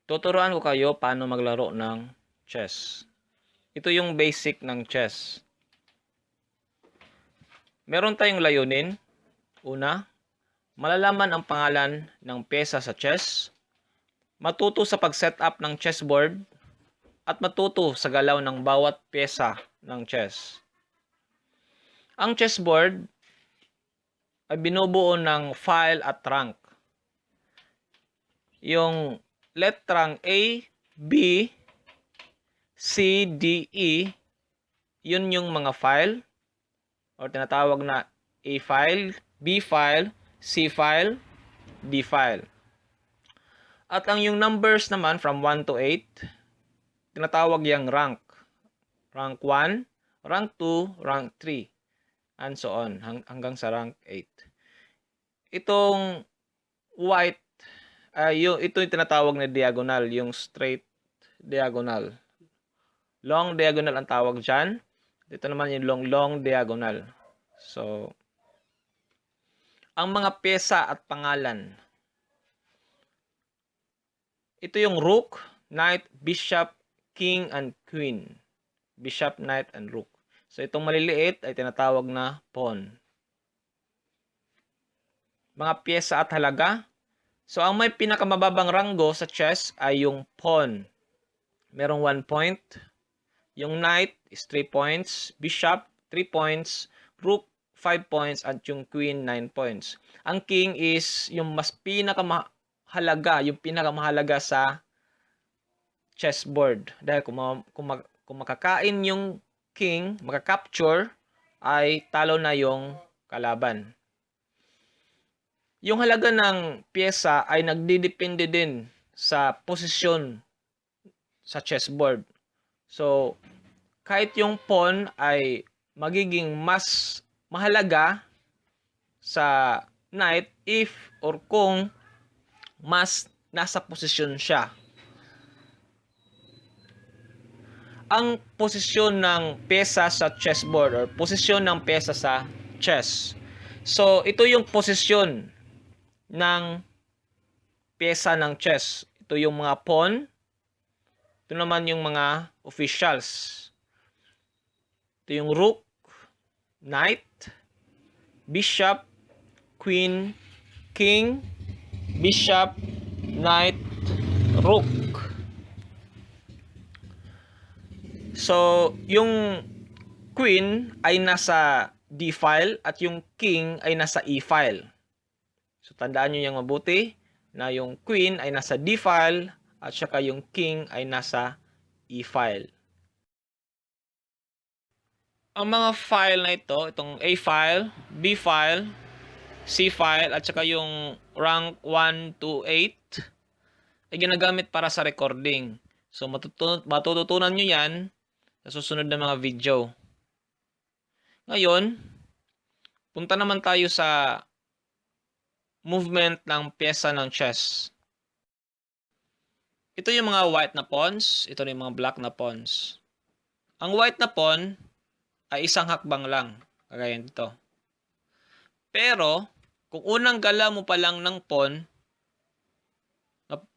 Tuturuan ko kayo paano maglaro ng chess. Ito yung basic ng chess. Meron tayong layunin. Una, malalaman ang pangalan ng pyesa sa chess, matuto sa pag-setup ng chessboard, at matuto sa galaw ng bawat pyesa ng chess. Ang chessboard ay binubuo ng file at rank. Yung letrang A, B, C, D, E, yun yung mga file or tinatawag na A file, B file, C file, D file. At ang yung numbers naman from 1 to 8, tinatawag yung rank. Rank 1, rank 2, rank 3, and so on hanggang sa rank 8. Itong white, ito yung tinatawag na diagonal, yung straight diagonal. Long diagonal ang tawag dyan. Dito naman yung long diagonal. So, ang mga pyesa at pangalan. Ito yung rook, knight, bishop, king, and queen. Bishop, knight, and rook. So, itong maliliit ay tinatawag na pawn. Mga pyesa at halaga. So, ang may pinakamababang ranggo sa chess ay yung pawn. Merong 1 point. Yung knight is 3 points. Bishop, 3 points. Rook, 5 points. At yung queen, 9 points. Ang king is yung mas pinakamahalaga sa chessboard. Dahil kung makakain yung king, makakapture, ay talo na yung kalaban. Yung halaga ng pyesa ay nagdidepende din sa posisyon sa chessboard. So, kahit yung pawn ay magiging mas mahalaga sa knight if or kung mas nasa posisyon siya. Ang posisyon ng pyesa sa chessboard or posisyon ng pyesa sa chess. So, ito yung posisyon ng pyesa ng chess. Ito yung mga pawn. Ito naman yung mga officials. Ito yung rook, knight, bishop, queen, king, bishop, knight, rook. So, yung queen ay nasa D file at yung king ay nasa E file. So, tandaan nyo yung mabuti na yung queen ay nasa D file at saka yung king ay nasa E file. Ang mga file na ito, itong A file, B file, C file, at saka yung rank 1 to 8 ay ginagamit para sa recording. So, matututunan nyo yan sa susunod na mga video. Ngayon, punta naman tayo sa movement ng pyesa ng chess. Ito yung mga white na pawns, ito yung mga black na pawns. Ang white na pawn ay isang hakbang lang, kagaya nito. Pero, kung unang galaw mo pa lang ng pawn,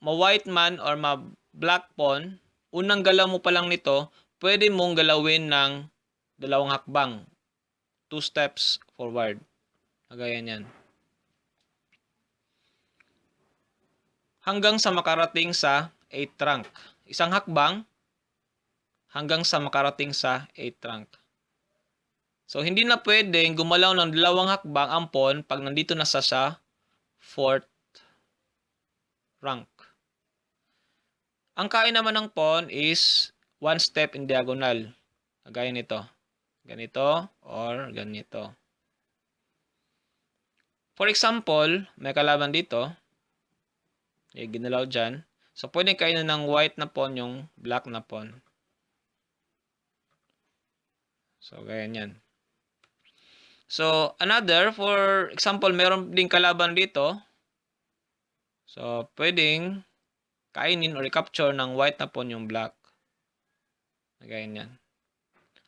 ma-white man or ma-black pawn, unang galaw mo pa lang nito, pwede mong galawin ng dalawang hakbang. 2 steps forward. Kagaya niyan. Hanggang sa makarating sa 8th rank. Isang hakbang hanggang sa makarating sa 8th rank. So, hindi na pwedeng gumalaw ng dalawang hakbang ang pawn pag nandito na sa 4th rank. Ang kain naman ng pawn is 1 step in diagonal. Kagaya nito. Ganito or ganito. For example, may kalaban dito. Ginalaw dyan. So, pwedeng kainin ng white na pawn yung black na pawn. So, ganyan yan. So, another, for example, meron ding kalaban dito. So, pwedeng kainin or i-capture ng white na pawn yung black. Ganyan yan.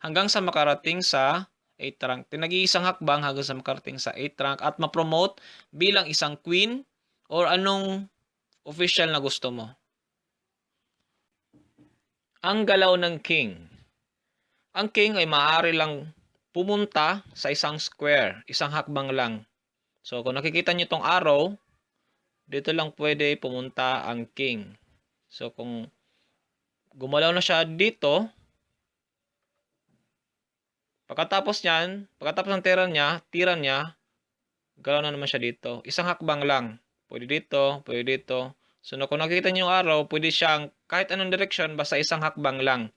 Hanggang sa makarating sa 8th rank. Nag-iisang hakbang hanggang sa makarating sa 8th rank at ma-promote bilang isang queen or anong official na gusto mo. Ang galaw ng king. Ang king ay maaari lang pumunta sa isang square, isang hakbang lang. So, kung nakikita nyo itong arrow, dito lang pwede pumunta ang king. So, kung gumalaw na siya dito, pagkatapos ng tira niya, galaw na naman siya dito. Isang hakbang lang. Pwede dito, pwede dito. So, kung nakikita nyo yung arrow, pwede siyang kahit anong direction, basta isang hakbang lang.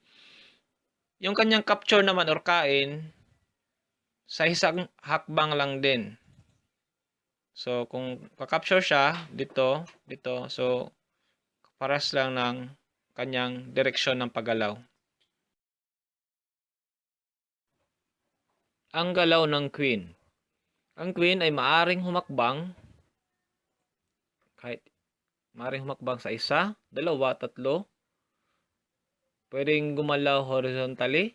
Yung kanyang capture naman or kain, sa isang hakbang lang din. So, kung ka-capture siya, dito, dito, so, paras lang ng kanyang direksyon ng paggalaw. Ang galaw ng queen. Ang queen ay maaring humakbang, kahit maaring humakbang sa isa, dalawa, tatlo. Pwedeng gumalaw horizontally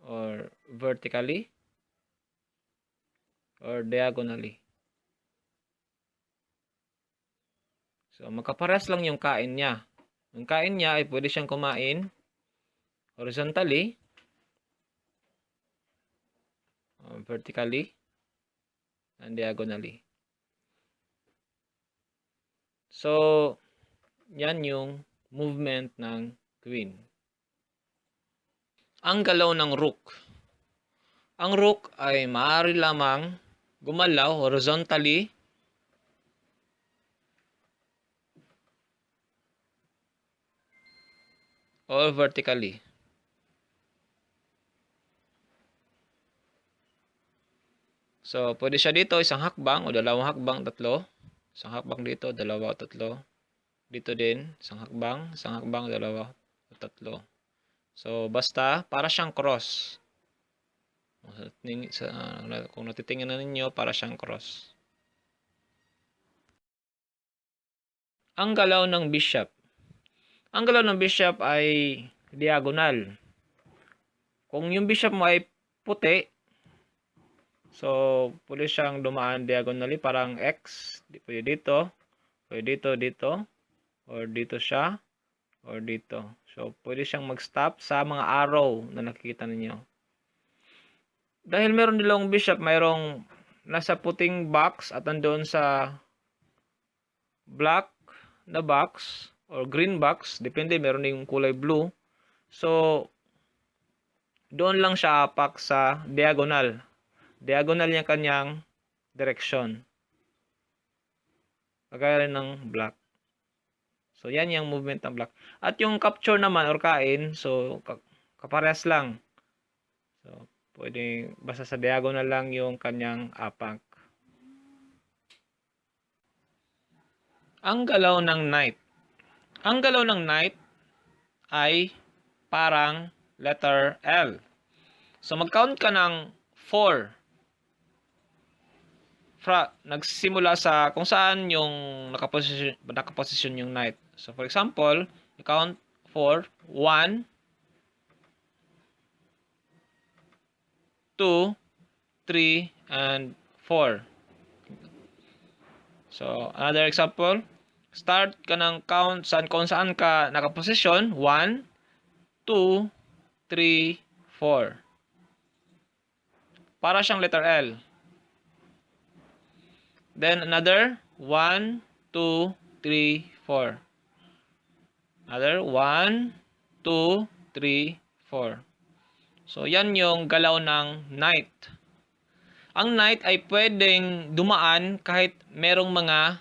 or vertically or diagonally. So, magkaparas lang yung kain niya. Yung kain niya ay pwede siyang kumain horizontally, vertically, and diagonally. So, yan yung movement ng queen. Ang galaw ng rook. Ang rook ay maaari lamang gumalaw horizontally or vertically. So, pwede siya dito, isang hakbang o dalawang hakbang, tatlo. Isang hakbang dito, dalawa o tatlo. Dito din, isang hakbang, dalawa o tatlo. So, basta, para siyang cross. Kung natitingnan na ninyo, para siyang cross. Ang galaw ng bishop. Ang galaw ng bishop ay diagonal. Kung yung bishop mo ay puti, so pwede siyang dumaan diagonally, parang X. Pwede dito, dito, or dito siya, or dito. So, pwede siyang mag-stop sa mga arrow na nakikita ninyo. Dahil meron nilang bishop, mayroong nasa puting box at nandoon sa black na box or green box, depende, meron yung kulay blue. So, doon lang siya apak sa diagonal. Diagonal yung kanyang direksyon. Kagaya rin ng black. So, yan yung movement ng black. At yung capture naman or kain, so, kaparehas lang. So, pwede, basta sa diagonal lang yung kanyang apak. Ang galaw ng knight. Ang galaw ng knight ay parang letter L. So, mag-count ka ng 4. Nagsimula sa kung saan yung nakaposisyon yung knight. So, for example, you count 4. 1, 2, 3, and 4. So, another example, start ka ng count kung saan ka nakaposisyon. 1, 2, 3, 4. Para siyang letter L. Then another 1, 2, 3, 4. Another 1, 2, 3, 4. So, yan yung galaw ng knight. Ang knight ay pwedeng dumaan kahit merong mga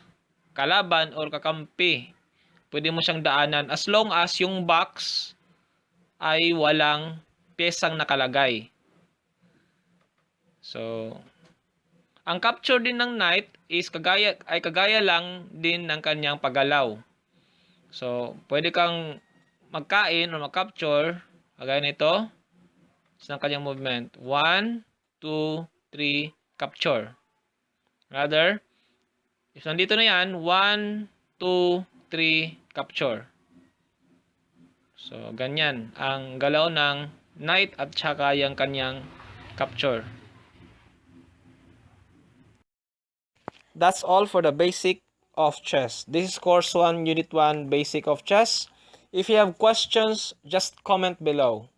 kalaban or kakampi. Pwede mo siyang daanan as long as yung box ay walang pyesang nakalagay. So, ang capture din ng knight is kagaya lang din ng kanyang paggalaw. So, pwede kang magkain o mag-capture kagaya nito sa kanyang movement. 1, 2, 3, capture. Rather, if nandito na yan, 1, 2, 3, capture. So, ganyan ang galaw ng knight at saka yung kanyang capture. That's all for the basic of chess. This is course 1, unit 1, basic of chess. If you have questions, just comment below.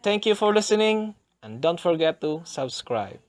Thank you for listening, and don't forget to subscribe.